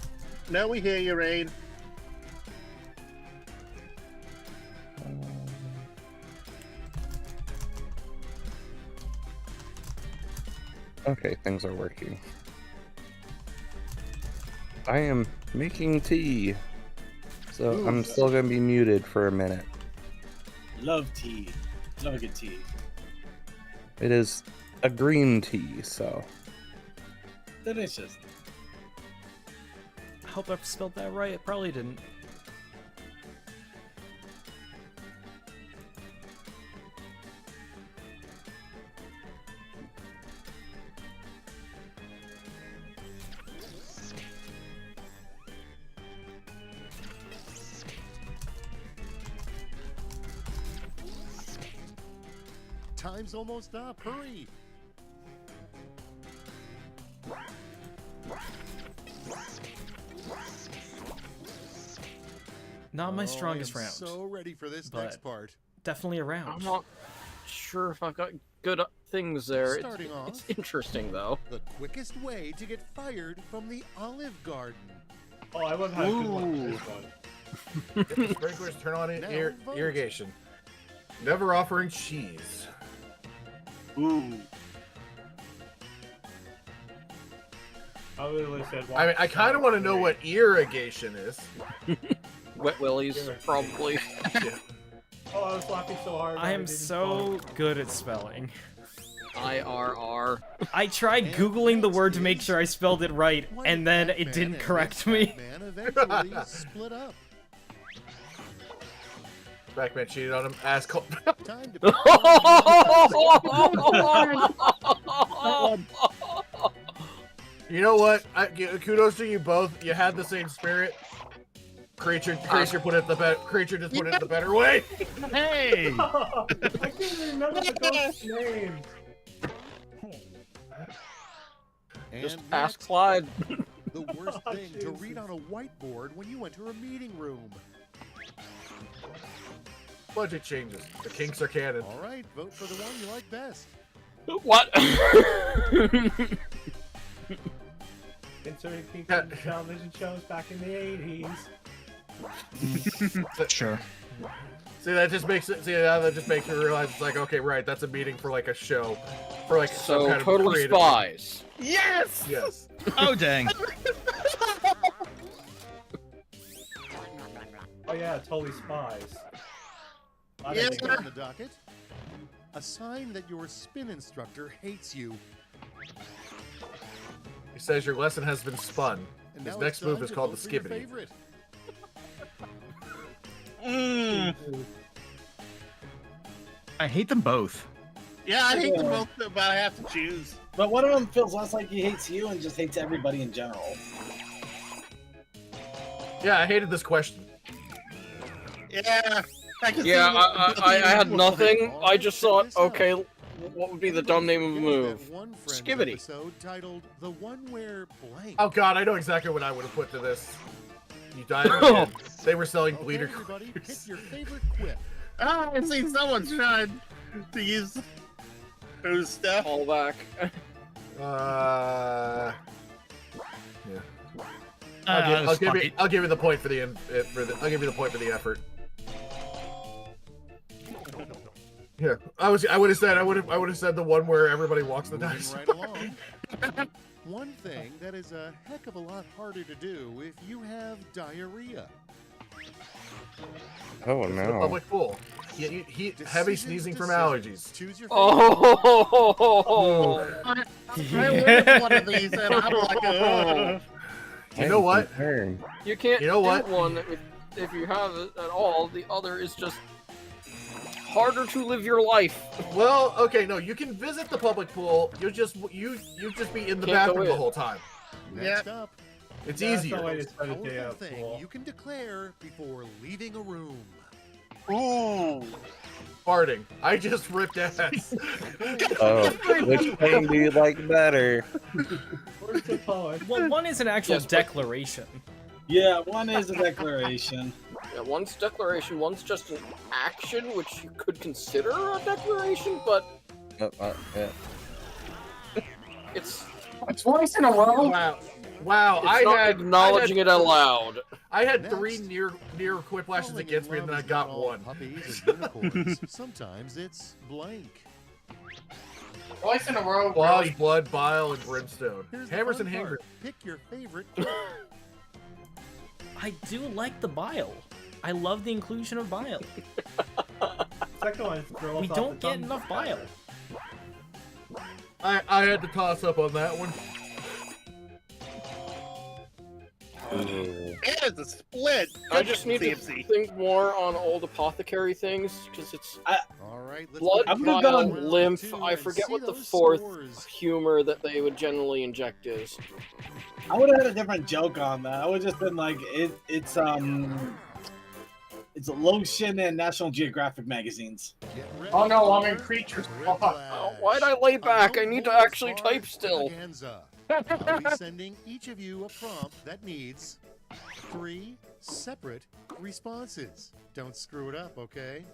Now we hear you, Rain. Okay, things are working. I am making tea. So Ooh. I'm still gonna be muted for a minute. Love tea. Love a good tea. It is a green tea, so Delicious. I hope I spelled that right. It probably didn't. Time's almost up. Hurry. Not my Oh, strongest I am round. So ready for this but next part. Definitely a I'm round. not sure if I've got good things there. Starting off, it's interesting though. the quickest way to get fired from the Olive Garden. Oh, I would have had a good one for this one. Get the sprinklers, turn on Now vote. irrigation. Never offering cheese. Ooh. I would have said. I mean, I kind of want to know what irrigation is. Wet willies, Yeah. probably. Yeah. Oh, I was laughing so hard. I am didn't so good at spelling. IRR. I tried And Googling the next word to make is sure I spelled it right, why and did then Batman it didn't and correct Miss me. Batman eventually split up. Batman cheated on him. Ass cold. Time to You know what? Kudos to you both. You had the same spirit. Creature put it creature just put it the better way. Hey! I can't remember the ghost's name. Just And ask next, Clyde. the worst Oh, thing to Jesus. read on a whiteboard when you enter a meeting room. Budget changes. The kinks are canon. All right, vote for the one you like best. What? Inserting people in television shows back in the 80s. Sure. See, that just makes it. See, now that just makes me realize it's like, okay, right, that's a meeting for like a show, for like some So kind of totally creative- spies. Yes! Yes. Oh, dang. Oh yeah, totally spies. Yeah. Next on the docket, a sign that your spin instructor hates you. He says your lesson has been spun. And His now next it's move time is to called vote the for your skibbity. favorite. I hate them both. Yeah, I hate them both, but I have to choose. But one of them feels less like he hates you and just hates everybody in general. Yeah, I hated this question. Yeah. I can Yeah, see I had nothing. All I right, just check thought, this out. okay, what would be the dumb name of the Everybody move? forget that one Friends Skibbity. episode titled "The One Where Blank." Oh god, I know exactly what I would have put to this. You died again. They were selling Okay, bleeder everybody, pick queers. your favorite quip. Oh, I see someone trying to use those stuff. Call back. Yeah. Just fuck it. I'll give you the point for the I'll give you the point for the effort. Yeah, I would have said the one where everybody walks the Moving dice. right along. One thing that is a heck of a lot harder to do if you have diarrhea. Oh The no. public pool. Heavy Decisions, sneezing from decisions. allergies. Choose your favorite. Oh. I live one of these and I'm like, You know what? Turn. You can't You know do what? one if you have it at all. The other is just harder to live your life. Well, okay, no, you can visit the public pool. You just be in the Can't go bathroom the in. whole time. Next up, It's That's easier. the way to spend a day powerful at thing pool. you can declare before leaving a room. ooh. Farting. I just ripped ass. Oh, which pain do you like better? Where's the poet? Well, one is an actual Yes, but- declaration. Yeah, one is a declaration. Yeah, one's declaration, one's just an action, which you could consider a declaration, but Yeah. it's Twice in a row. Wow. it's not acknowledging it aloud. I had Next. 3 near quipplashes Falling in against me, and then I love is got not all 1. Puppies and unicorns. Sometimes it's blank. Twice in a row. Claws, Really. blood, bile, and brimstone. Here's the Hammers fun and part. hangers. Pick your favorite. I do like the bile. I love the inclusion of bile. Second one is throw We us off don't the get thumb enough bile. I had to toss up on that one. Ooh. It's a split. I just need to CMC. think more on old apothecary things, because it's All right, let's blood, go I'm to gonna bile, go- round lymph. 2 I and forget see what the those fourth scores. humor that they would generally inject is. I would have had a different joke on that. I would have just been like, it's It's a lotion and National Geographic magazines. Oh no, I'm in creatures. Oh, why'd I lay back? I need to actually type still. I'll be sending each of you a prompt that needs 3 separate responses. Don't screw it up, okay?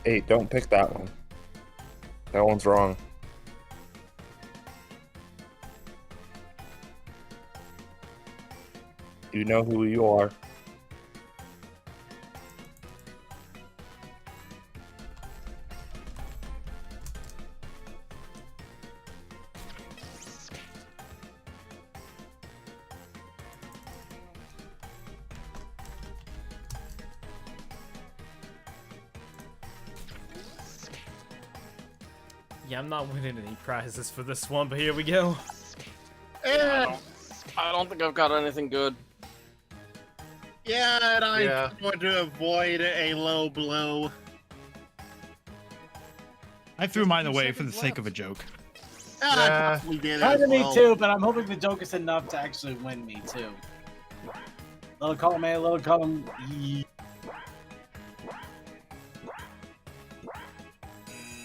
Hey, don't pick that one. That one's wrong. You know who you are. Yeah, I'm not winning any prizes for this one, but here we go. I don't think I've got anything good. Yeah, and I Yeah. want to avoid a low blow. I threw mine away for the sake of a joke. I probably did Kind as of me well. too, but I'm hoping the joke is enough to actually win me too. Little column A, little column E.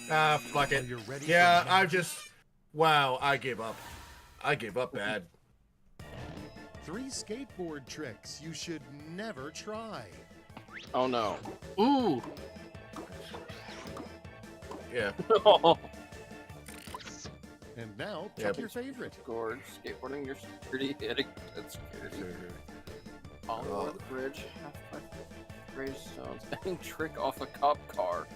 Fuck it. You're ready Yeah, for I just... Wow, I gave up. I gave up bad. 3 skateboard tricks you should never try. Oh no. Ooh, Yeah. And now, Yeah, pick your favorite. Gorge, skateboarding, you're pretty hitting. That's scary. All over the bridge, half-pipe gravestones, and trick off a cop car.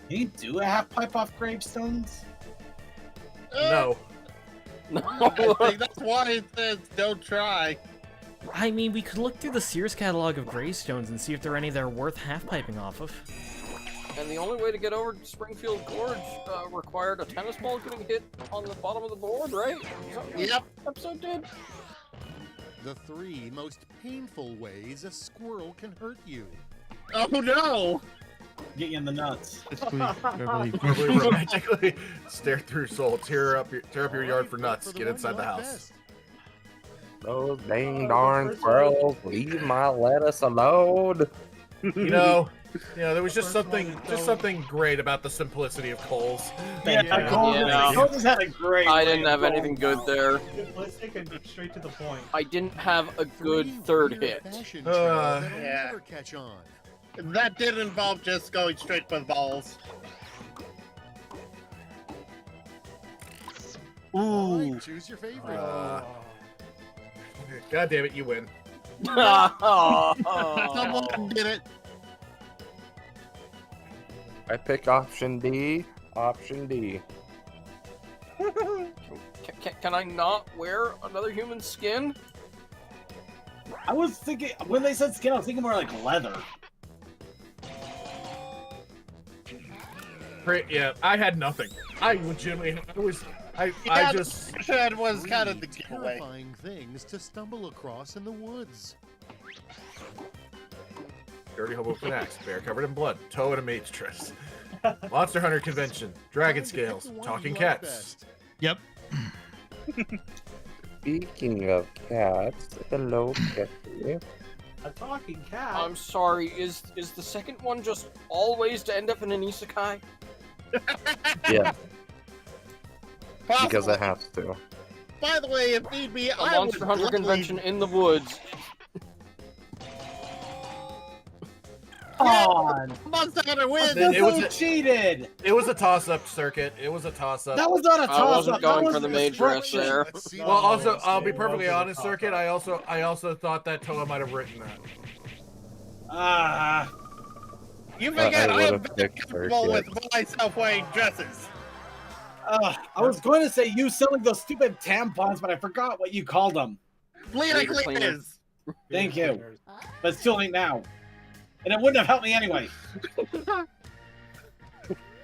Can you do a half pipe off gravestones? No. No. I think that's why it says don't try. I mean, we could look through the Sears catalog of gravestones and see if there are any that are worth half-piping off of. And the only way to get over to Springfield Gorge required a tennis ball getting hit on the bottom of the board, right? Is that what Yep. the episode did? The 3 most painful ways a squirrel can hurt you. Oh no! Get you in the nuts. Verbally, romantically stare through soul. Tear up your yard for nuts. Get inside the house. Those dang darn squirrels, leave my lettuce alone. You know, there was just something great about the simplicity of Cole's. Yeah, Cole, Yeah. Cole just had a great. I way didn't of have going anything good out. there. Simplistic and straight to the point. I didn't have a good third hit. Fashion trend that'll Yeah. never catch on. That did involve just going straight for the balls. All right, choose your favorite. God damn it, you win. Someone did it. I pick option D. Option D. Can I not wear another human skin? I was thinking when they said skin, I was thinking more like leather. Yeah, I had nothing. I legitimately, I just. That was kind of the giveaway. Terrifying things to stumble across in the woods. Dirty hobo with an axe, bear covered in blood, toe in a maid's dress. Monster Hunter Convention, dragon Time to pick scales, the one talking you like cats. best. Yep. Speaking of cats, hello, Kitty. A talking cat. I'm sorry, is the second one just always to end up in an isekai? Yeah, Possible. because I have to. By the way, if need be, A I Monster would Hunter gladly- convention in the woods. Come on, Monster Hunter wins. this It was so a- cheated. It was a toss-up circuit. It was a toss-up. That was not a toss I wasn't up. going that for the was main dress destruction. there. Let's see Well, the also, votes. I'll be it perfectly wasn't a honest, toss-up. circuit. I also thought that Toa might have written that. Ah, You forget, I I am would've very picked comfortable with Circuit. myself wearing dresses. I was going to say you selling those stupid tampons, but I forgot what you called them. Bleeder Bleeder cleaners. cleaners. Thank you. But it's too late now. And it wouldn't have helped me anyway.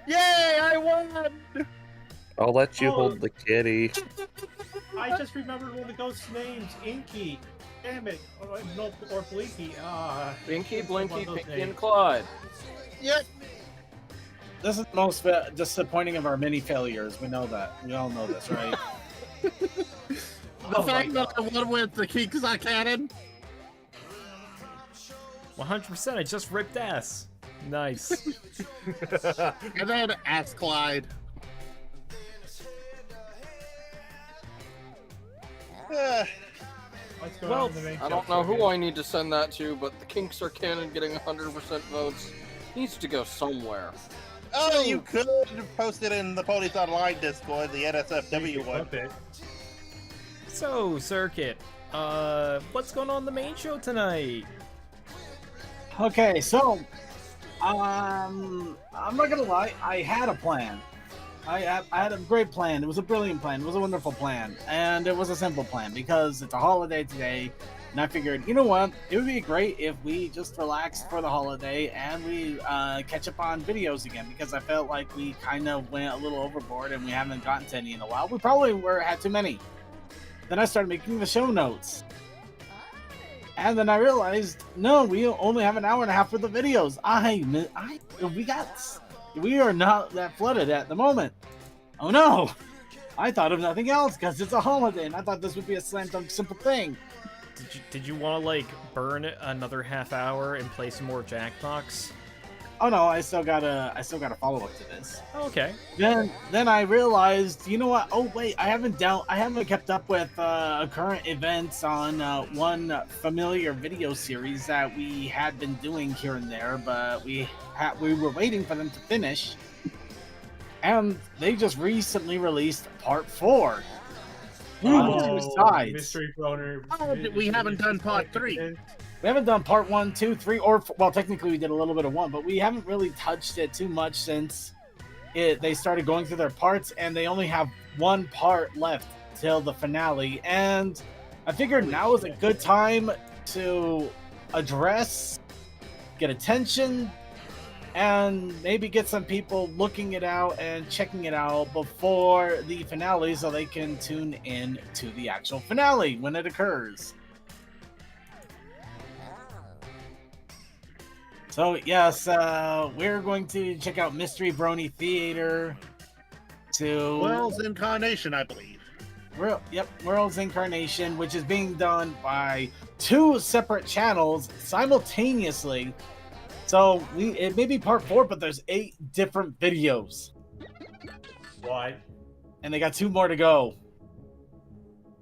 Yay! I won. I'll let you Oh. hold the kitty. I just remembered one of the ghosts' names, Inky. Damn it. Or Blinky. Binky, Blinky, one of those Pinky, and names. Clyde. Yep. This is the most disappointing of our many failures. We know that. We all know this, right? The fact that I won with the Kingsa cannon. 100%. I just ripped ass. Nice. And then ask Clyde. What's going Well, on in the main I don't show, know who Sergey? I need to send that to, but the Kinks are Cannon getting 100% votes needs to go somewhere. Oh, you could post it in the Ponies Online Discord, the NSFW one. Flip it. So, Circuit, what's going on in the main show tonight? Okay, so, I'm not gonna lie, I had a plan. I had a great plan. It was a brilliant plan. It was a wonderful plan. And it was a simple plan because it's a holiday today. And I figured, you know what? It would be great if we just relaxed for the holiday and we catch up on videos again because I felt like we kind of went a little overboard and we haven't gotten to any in a while. We probably had too many. Then I started making the show notes. And then I realized, no, we only have an hour and a half for the videos. We are not that flooded at the moment. Oh no! I thought of nothing else because it's a holiday, and I thought this would be a slam dunk simple thing. Did you want to like burn another half hour and play some more Jackbox? Oh no, I still got a follow up to this. Okay. Then I realized, you know what? Oh wait, I haven't kept up with current events on one familiar video series that we had been doing here and there, but we were waiting for them to finish, and they just recently released part 4. Oh, Two sides. Mystery Boner. We haven't done part 3. We haven't done part 1, 2, 3, or well, technically we did a little bit of 1, but we haven't really touched it too much since they started going through their parts, and they only have one part left till the finale. And I figured now is a good time to address, get attention, and maybe get some people looking it out and checking it out before the finale so they can tune in to the actual finale when it occurs. So yes, we're going to check out Mystery Brony Theater to World's Incarnation, I believe. World's Incarnation, which is being done by 2 separate channels simultaneously. So it may be part 4, but there's 8 different videos. What? And they got 2 more to go.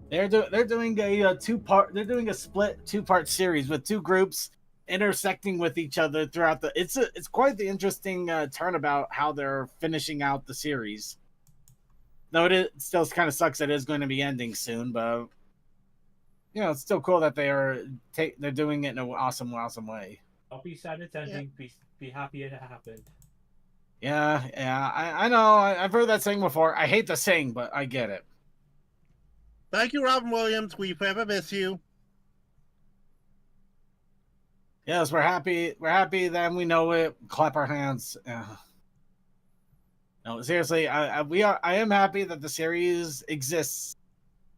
They're doing a 2-part. They're doing a split 2-part series with 2 groups intersecting with each other throughout the. It's quite the interesting turnabout how they're finishing out the series. Though it still kind of sucks that it is going to be ending soon, but you know it's still cool that they're doing it in an awesome way. Don't be sad it's ending. Yeah. Be happy it happened. Yeah, I know. I've heard that saying before. I hate the saying, but I get it. Thank you, Robin Williams. We forever miss you. Yes, we're happy. We're happy that we know it. Clap our hands. No, seriously, I am happy that the series exists.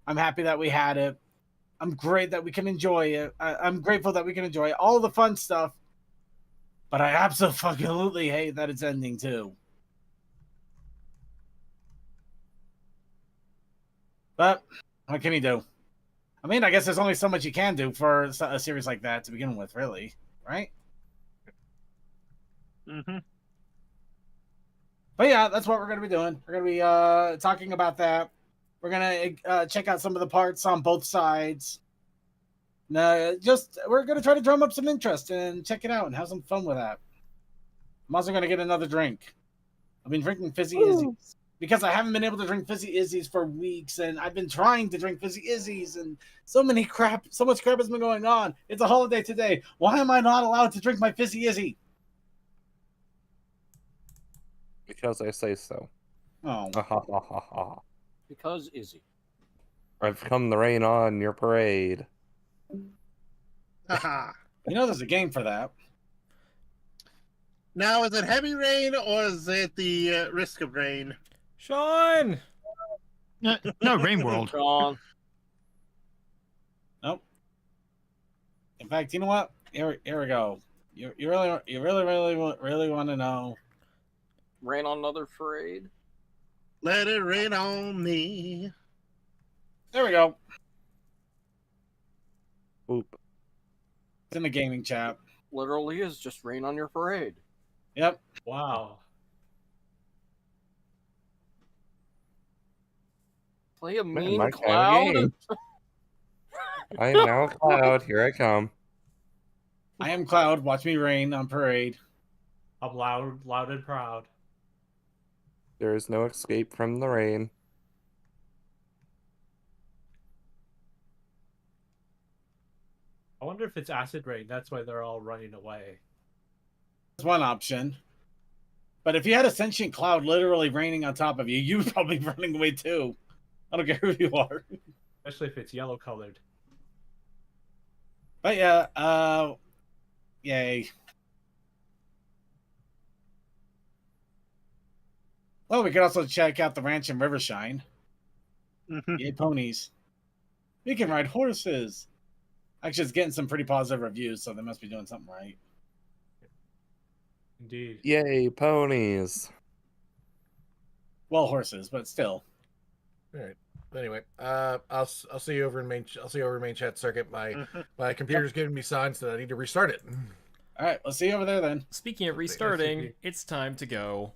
I'm happy that we had it. I'm great that we can enjoy it. I'm grateful that we can enjoy all the fun stuff. But I absolutely hate that it's ending too. But what can you do? I mean, I guess there's only so much you can do for a series like that to begin with, really, right? Mm-hmm. But yeah, that's what we're going to be doing. We're going to be talking about that. We're going to check out some of the parts on both sides. We're going to try to drum up some interest and check it out and have some fun with that. I'm also going to get another drink. I've been drinking Fizzy Izzy's because I haven't been able to drink Fizzy Izzy's for weeks, and I've been trying to drink Fizzy Izzy's, and so much crap has been going on. It's a holiday today. Why am I not allowed to drink my Fizzy Izzy? Because I say so. Oh. Because Izzy. I've come to rain on your parade. Haha. You know, there's a game for that. Now, is it heavy rain or is it the risk of rain? Sean! No, Rain World. Sean. Nope. In fact, you know what? Here we go. You really want to know? Rain on another parade. Let it rain on me. There we go. Oop. It's in the gaming chat. Literally is just rain on your parade. Yep. Wow. Play a Man, mean my kind of cloud. game. I am now a cloud. Here I come. I am Cloud. Watch me rain on parade. I'm loud and proud. There is no escape from the rain. I wonder if it's acid rain. That's why they're all running away. That's one option. But if you had a sentient cloud literally raining on top of you, you would probably be running away too. I don't care who you are. Especially if it's yellow colored. But yeah, yay. Well, we could also check out the ranch in Rivershine. Yay, ponies. We can ride horses. Actually, it's getting some pretty positive reviews, so they must be doing something right. Indeed. Yay, ponies. Well, horses, but still. All right. Anyway, I'll see you over in main. I'll see you over in main chat circuit. My computer's giving me signs that I need to restart it. All right, let's see you over there then. Speaking of restarting, it's time to go